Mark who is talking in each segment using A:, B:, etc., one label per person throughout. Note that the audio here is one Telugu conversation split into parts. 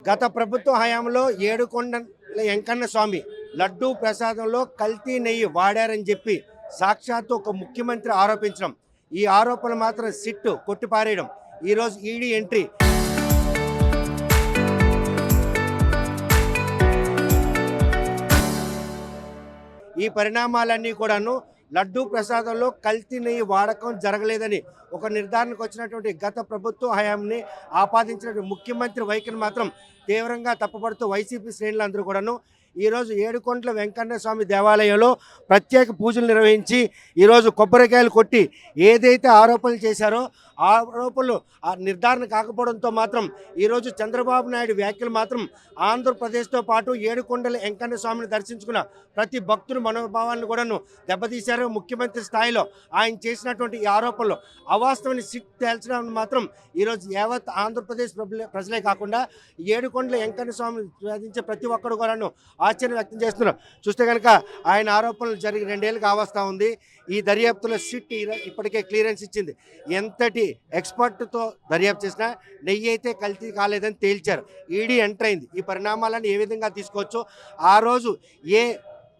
A: గత ప్రభుత్వ హయాంలో ఏడుకొండల వెంకన్న స్వామి లడ్డూ ప్రసాదంలో కల్తీ నెయ్యి వాడారని చెప్పి సాక్షాత్తు ఒక ముఖ్యమంత్రి ఆరోపించడం, ఈ ఆరోపణ మాత్రం సిట్టు కొట్టిపారేయడం, ఈరోజు ఈడీ ఎంట్రీ. ఈ పరిణామాలన్నీ కూడాను లడ్డూ ప్రసాదంలో కల్తీ నెయ్యి వాడకం జరగలేదని ఒక నిర్ధారణకు వచ్చినటువంటి గత ప్రభుత్వ హయాంని ఆపాదించినటువంటి ముఖ్యమంత్రి వైఖరి మాత్రం తీవ్రంగా తప్పుపడుతూ వైసీపీ శ్రేణులందరూ కూడాను ఈరోజు ఏడుకొండల వెంకన్న స్వామి దేవాలయంలో ప్రత్యేక పూజలు నిర్వహించి ఈరోజు కొబ్బరికాయలు కొట్టి ఏదైతే ఆరోపణలు చేశారో ఆరోపణలు నిర్ధారణ కాకపోవడంతో మాత్రం ఈరోజు చంద్రబాబు నాయుడు వ్యాఖ్యలు మాత్రం ఆంధ్రప్రదేశ్తో పాటు ఏడుకొండల వెంకన్న స్వామిని దర్శించుకున్న ప్రతి భక్తుల మనోభావాలను కూడాను దెబ్బతీశారు. ముఖ్యమంత్రి స్థాయిలో ఆయన చేసినటువంటి ఈ ఆరోపణలు అవాస్తవాన్ని సిట్ తేల్చడం మాత్రం ఈరోజు యావత్ ఆంధ్రప్రదేశ్ ప్రజలే కాకుండా ఏడుకొండల వెంకన్న స్వామిని సాధించే ప్రతి ఒక్కరు కూడాను ఆశ్చర్యం వ్యక్తం చేస్తున్నారు. చూస్తే కనుక ఆయన ఆరోపణలు జరిగి 2 ఏళ్ళు కావస్తూ ఉంది. ఈ దర్యాప్తులో సిట్ ఇప్పటికే క్లియరెన్స్ ఇచ్చింది. ఎంతటి ఎక్స్పర్ట్తో దర్యాప్తు చేసినా నెయ్యి అయితే కల్తీ కాలేదని తేల్చారు. ఈడీ ఎంటర్ అయింది. ఈ పరిణామాలను ఏ విధంగా తీసుకోవచ్చు, ఆ రోజు ఏ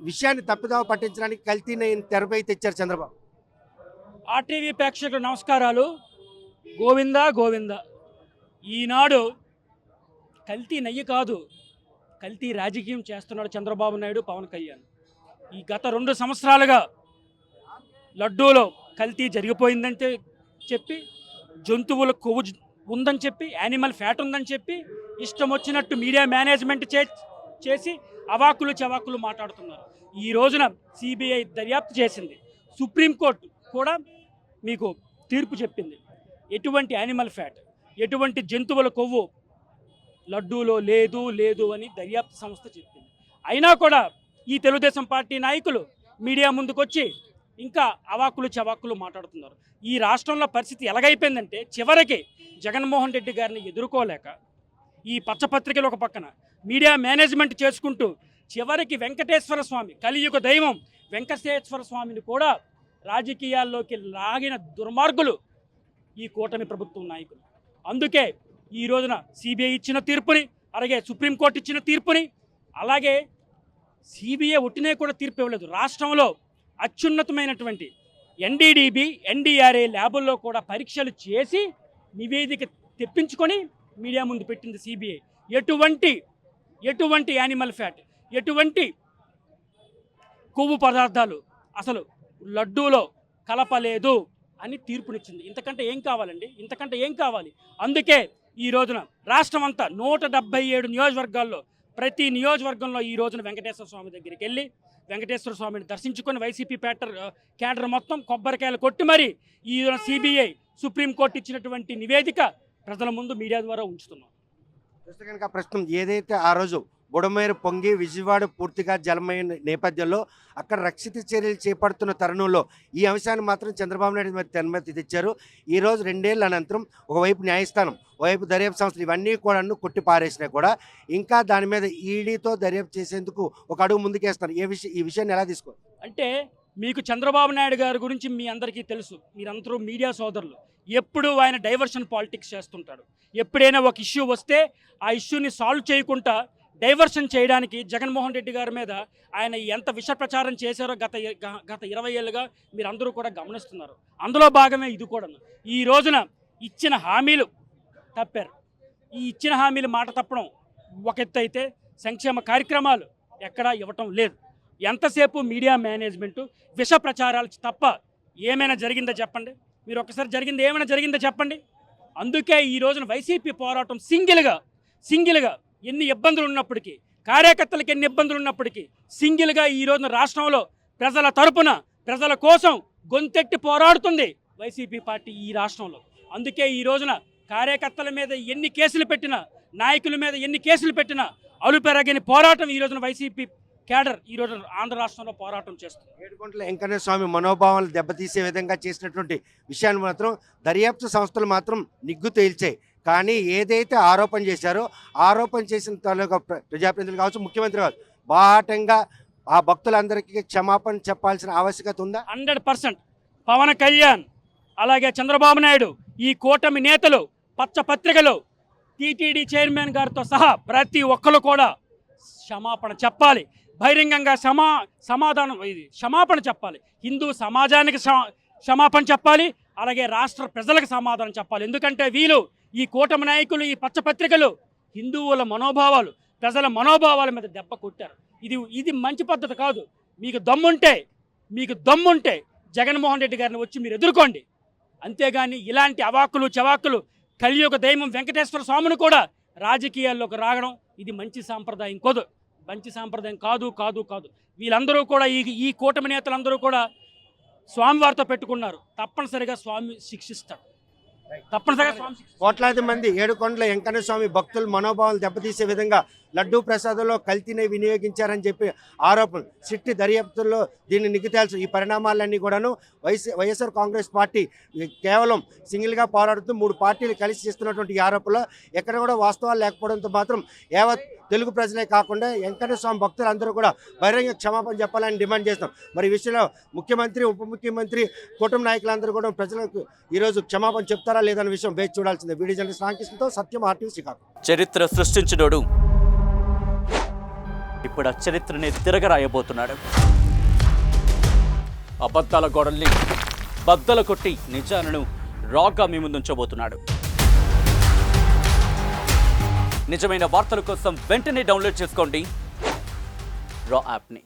A: విషయాన్ని తప్పిదావ పట్టించడానికి కల్తీ నెయ్యిని తెరపై తెచ్చారు చంద్రబాబు?
B: ఆర్టీవీ ప్రేక్షకులకు నమస్కారాలు. గోవిందా గోవిందా. ఈనాడు కల్తీ నెయ్యి కాదు, కల్తీ రాజకీయం చేస్తున్నాడు చంద్రబాబు నాయుడు, పవన్ కళ్యాణ్. ఈ గత 2 సంవత్సరాలుగా లడ్డూలో కల్తీ జరిగిపోయిందంటే చెప్పి, జంతువుల కొవ్వు ఉందని చెప్పి, యానిమల్ ఫ్యాట్ ఉందని చెప్పి ఇష్టం వచ్చినట్టు మీడియా మేనేజ్మెంట్ చేసి అవాకులు చవాకులు మాట్లాడుతున్నారు. ఈ రోజున సిబిఐ దర్యాప్తు చేసింది, సుప్రీంకోర్టు కూడా మీకు తీర్పు చెప్పింది. ఎటువంటి యానిమల్ ఫ్యాట్, ఎటువంటి జంతువుల కొవ్వు లడ్డూలో లేదు అని దర్యాప్తు సంస్థ చెప్పింది. అయినా కూడా ఈ తెలుగుదేశం పార్టీ నాయకులు మీడియా ముందుకొచ్చి ఇంకా అవాకులు చవాకులు మాట్లాడుతున్నారు. ఈ రాష్ట్రంలో పరిస్థితి ఎలాగైపోయిందంటే చివరికి జగన్మోహన్ రెడ్డి గారిని ఎదుర్కోలేక ఈ పచ్చపత్రికలు ఒక పక్కన మీడియా మేనేజ్మెంట్ చేసుకుంటూ చివరికి వెంకటేశ్వర స్వామి, కలియుగ దైవం వెంకటేశ్వర స్వామిని కూడా రాజకీయాల్లోకి లాగిన దుర్మార్గులు ఈ కూటమి ప్రభుత్వం నాయకులు. అందుకే ఈ రోజున సిబిఐ ఇచ్చిన తీర్పుని, అలాగే సుప్రీంకోర్టు ఇచ్చిన తీర్పుని, అలాగే సిబిఐ ఒట్టినే కూడా తీర్పు ఇవ్వలేదు. రాష్ట్రంలో అత్యున్నతమైనటువంటి ఎన్డీడీబీ, ఎన్డీఆర్ఏ ల్యాబుల్లో కూడా పరీక్షలు చేసి నివేదిక తెప్పించుకొని మీడియా ముందు పెట్టింది సిబిఐ. ఎటువంటి యానిమల్ ఫ్యాట్, ఎటువంటి కొవ్వు పదార్థాలు అసలు లడ్డూలో కలపలేదు అని తీర్పునిచ్చింది. ఇంతకంటే ఏం కావాలండి? ఇంతకంటే ఏం కావాలి? అందుకే ఈ రోజున రాష్ట్రం అంతా 177 నియోజకవర్గాల్లో ప్రతి నియోజకవర్గంలో ఈ రోజున వెంకటేశ్వర స్వామి దగ్గరికి వెళ్ళి వెంకటేశ్వర స్వామిని దర్శించుకొని వైసీపీ క్యాడర్ మొత్తం కొబ్బరికాయలు కొట్టి మరి ఈ సిబిఐ సుప్రీంకోర్టు ఇచ్చినటువంటి నివేదిక ప్రజల ముందు మీడియా ద్వారా ఉంచుతున్నాం.
A: చూస్తే కనుక ప్రస్తుతం ఏదైతే ఆ రోజు బుడమేరు పొంగి విజయవాడ పూర్తిగా జలమైన నేపథ్యంలో అక్కడ రక్షిత చర్యలు చేపడుతున్న తరుణంలో ఈ అంశాన్ని మాత్రం చంద్రబాబు నాయుడు మరి తెరమతి తెచ్చారు. ఈరోజు 2 ఏళ్ళ అనంతరం ఒకవైపు న్యాయస్థానం, ఒకవైపు దర్యాప్తు సంస్థలు ఇవన్నీ కూడా కొట్టి పారేసినా కూడా ఇంకా దాని మీద ఈడీతో దర్యాప్తు చేసేందుకు ఒక అడుగు ముందుకేస్తారు. ఈ విషయాన్ని ఎలా తీసుకోవాలి
B: అంటే, మీకు చంద్రబాబు నాయుడు గారి గురించి మీ అందరికీ తెలుసు. మీరందరూ మీడియా సోదరులు. ఎప్పుడు ఆయన డైవర్షన్ పాలిటిక్స్ చేస్తుంటాడు. ఎప్పుడైనా ఒక ఇష్యూ వస్తే ఆ ఇష్యూని సాల్వ్ చేయకుండా డైవర్షన్ చేయడానికి జగన్మోహన్ రెడ్డి గారి మీద ఆయన ఎంత విష ప్రచారం చేశారో గత 20 ఏళ్ళుగా మీరందరూ కూడా గమనిస్తున్నారు. అందులో భాగమే ఇది కూడా. ఈ రోజున ఇచ్చిన హామీలు తప్పారు. ఈ ఇచ్చిన హామీలు మాట తప్పడం ఒక ఎత్తు అయితే, సంక్షేమ కార్యక్రమాలు ఎక్కడా ఇవ్వటం లేదు. ఎంతసేపు మీడియా మేనేజ్మెంటు విష ప్రచారాలు తప్ప ఏమైనా జరిగిందో చెప్పండి. మీరు ఒకసారి ఏమైనా జరిగిందో చెప్పండి. అందుకే ఈ రోజున వైసీపీ పోరాటం సింగిల్గా ఎన్ని ఇబ్బందులు ఉన్నప్పటికీ, కార్యకర్తలకు ఎన్ని ఇబ్బందులు ఉన్నప్పటికీ సింగిల్గా ఈ రోజున రాష్ట్రంలో ప్రజల తరపున, ప్రజల కోసం గొంతెట్టి పోరాడుతుంది వైసీపీ పార్టీ ఈ రాష్ట్రంలో. అందుకే ఈ రోజున కార్యకర్తల మీద ఎన్ని కేసులు పెట్టినా, నాయకుల మీద ఎన్ని కేసులు పెట్టినా అలుపెరగని పోరాటం ఈ రోజున వైసీపీ క్యాడర్ ఈ రోజు ఆంధ్ర రాష్ట్రంలో పోరాటం చేస్తుంది.
A: ఏడుకొండల వెంకన్న స్వామి మనోభావాలు దెబ్బతీసే విధంగా చేసినటువంటి విషయాన్ని మాత్రం దర్యాప్తు సంస్థలు మాత్రం నిగ్గు తేల్చాయి. కానీ ఏదైతే ఆరోపణ చేశారో ఆరోపణ చేసిన తాలూకా ప్రజాప్రతినిధులు కావచ్చు, ముఖ్యమంత్రి కావచ్చు, బాటంగా ఆ భక్తులందరికీ క్షమాపణ చెప్పాల్సిన ఆవశ్యకత ఉందా?
B: 100%. పవన్ కళ్యాణ్ అలాగే చంద్రబాబు నాయుడు, ఈ కూటమి నేతలు పచ్చ పత్రికలు టీటీడీ చైర్మన్ గారితో సహా ప్రతి ఒక్కరు కూడా క్షమాపణ చెప్పాలి. బహిరంగంగా క్షమాపణ చెప్పాలి. హిందూ సమాజానికి క్షమాపణ చెప్పాలి. అలాగే రాష్ట్ర ప్రజలకు సమాధానం చెప్పాలి. ఎందుకంటే వీళ్ళు ఈ కూటమి నాయకులు, ఈ పచ్చపత్రికలు హిందువుల మనోభావాలు, ప్రజల మనోభావాల మీద దెబ్బ కొట్టారు. ఇది మంచి పద్ధతి కాదు. మీకు దమ్ముంటే జగన్మోహన్ రెడ్డి గారిని వచ్చి మీరు ఎదుర్కోండి. అంతేగాని ఇలాంటి అవాకులు చవాకులు కలియుగ దైవం వెంకటేశ్వర స్వామిని కూడా రాజకీయాల్లోకి రాగడం ఇది మంచి సాంప్రదాయం కాదు. వీళ్ళందరూ కూడా ఈ కూటమి నేతలందరూ కూడా స్వామివారితో పెట్టుకున్నారు. తప్పనిసరిగా స్వామి శిక్షిస్తాడు.
A: కోట్లాది మంది ఏడుకొండల వెంకన్న స్వామి భక్తుల మనోభావాలు దెబ్బతీసే విధంగా లడ్డూ ప్రసాదంలో కల్తీని వినియోగించారని చెప్పి ఆరోపణలు. సిట్టి దర్యాప్తుల్లో దీన్ని నిగ్గుతేల్చు. ఈ పరిణామాలన్నీ కూడాను వైఎస్ఆర్ కాంగ్రెస్ పార్టీ కేవలం సింగిల్గా పోరాడుతూ 3 పార్టీలు కలిసి చేస్తున్నటువంటి ఈ ఆరోపణలో ఎక్కడ కూడా వాస్తవాలు లేకపోవడంతో మాత్రం యావత్ తెలుగు ప్రజలే కాకుండా వెంకన్న స్వామి భక్తులు అందరూ కూడా బహిరంగ క్షమాపణ చెప్పాలని డిమాండ్ చేస్తాం. మరి ఈ విషయంలో ముఖ్యమంత్రి, ఉప ముఖ్యమంత్రి, కుటుంబ నాయకులందరూ కూడా ప్రజలకు ఈరోజు క్షమాపణ చెప్తారా లేదన్న విషయం వేచి చూడాల్సిందే. వీడియో జర్నలిస్ట్ రామకృష్ణతో సత్యం, RTV శ్రీకాకుళం.
C: చరిత్ర సృష్టించినోడు ఇప్పుడు ఆ చరిత్రని తిరగరాయబోతున్నాడు. అబద్ధాల గోడల్ని బద్దలు కొట్టి నిజాలను రాగా మీ ముందుంచబోతున్నాడు. నిజమైన వార్తల కోసం వెంటనే డౌన్లోడ్ చేసుకోండి రా యాప్ని.